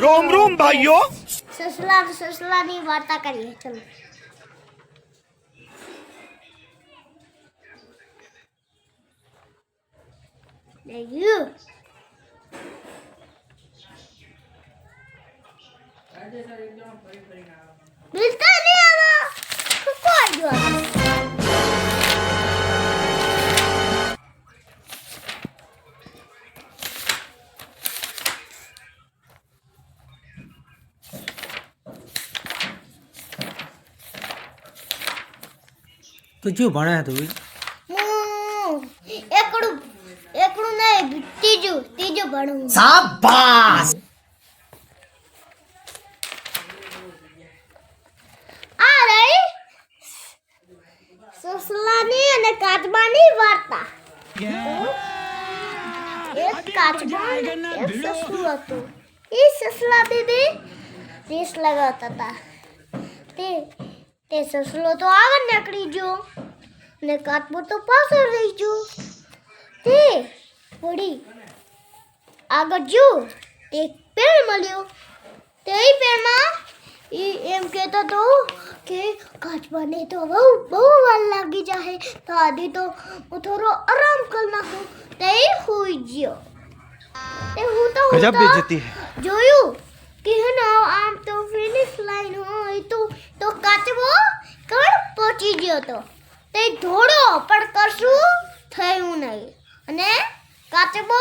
रोम रोम भाइयों। ससलानी वार्ता करिए चलो। You. मिलता नहीं आना कोई बात तो क्यों भणे है तू એકડું એકડું નહીં ત્રીજું ભણું शाबाश। આ રહી સસલાની અને કાચબાની વાર્તા એક કાચબા એક સસલું હતું એ સસલા બેબી રેસ લગાવતા હતા તે સસલો તો આગળ નીકળી ગયો ને કાચબો તો પાછળ રહી ગયો તે વળી આગળ ગયો તે પેડ મળ્યો તે પેડમાં એ એમ કહેતો હતો કે કાચબાને તો બહુ વાર લાગી જાય તો આદિ તો હું થોડો આરામ કરી નાખું તે સૂઈ ગયો તે હું તો गजब बेइज्जती है। જોયું કે આમ તો ફિનિશ લાઈન હોય તો કાચબો કણ પહોંચી ગયો તો તે ધોડો પણ કશું થયું નહીં અને કાચબો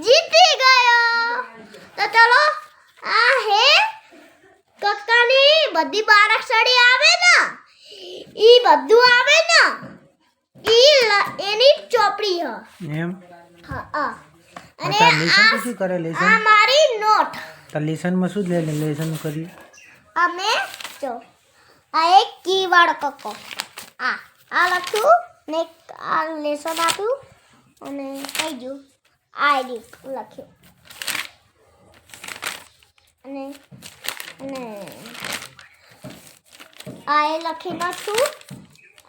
જીતી ગયો તો ચલો આ હે કક્કાની બધી બારાક્ષડી આવે ને ઈ બધું આવે ને ઈ એની ચોપડી હ એમ હા આ અને તાર લેસન તો શું કરે લેસન આ મારી નોટ તાર લેસન માં શું લેસન કરી અમે જો આ એક કીવાળો કક્કો આ લખ્યું ને આ લેસન આપ્યું અને કઈ ગયું આઈડી લખ્યું અને અને આ એ લખી નાખ્યું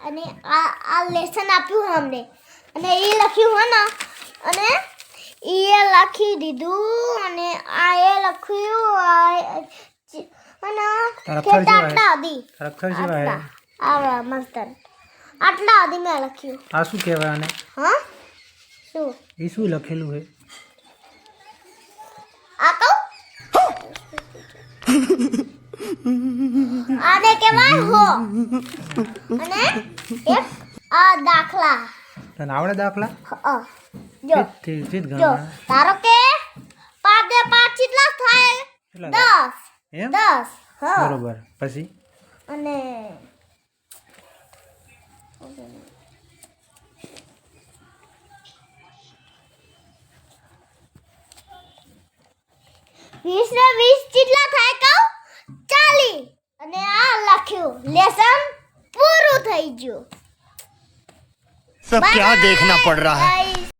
અને આ લેસન આપ્યું અમને અને એ લખ્યું હે ને અને એ લખી દીધું અને આ એ લખ્યું અને આટલા હતી અક્ષર જેવા હે આવડા મસ્ત આટલા હતી મેં લખ્યું આ શું કહેવાય આને હા શું એ શું લખેલું હે આ તો આને કહેવાય હો અને એક આ દાખલા તને આવડે દાખલા હા જો ચીત જો ગણ તારો કે 5 ને 5 કેટલા થાય કેટલા 10 એમ 10 હા બરોબર પછી અને વીસ ને 20 કેટલા થાય કહું 40 અને આ લખ્યું લેસન પૂરું થઈ ગયું सब क्या देखना पड़ रहा है।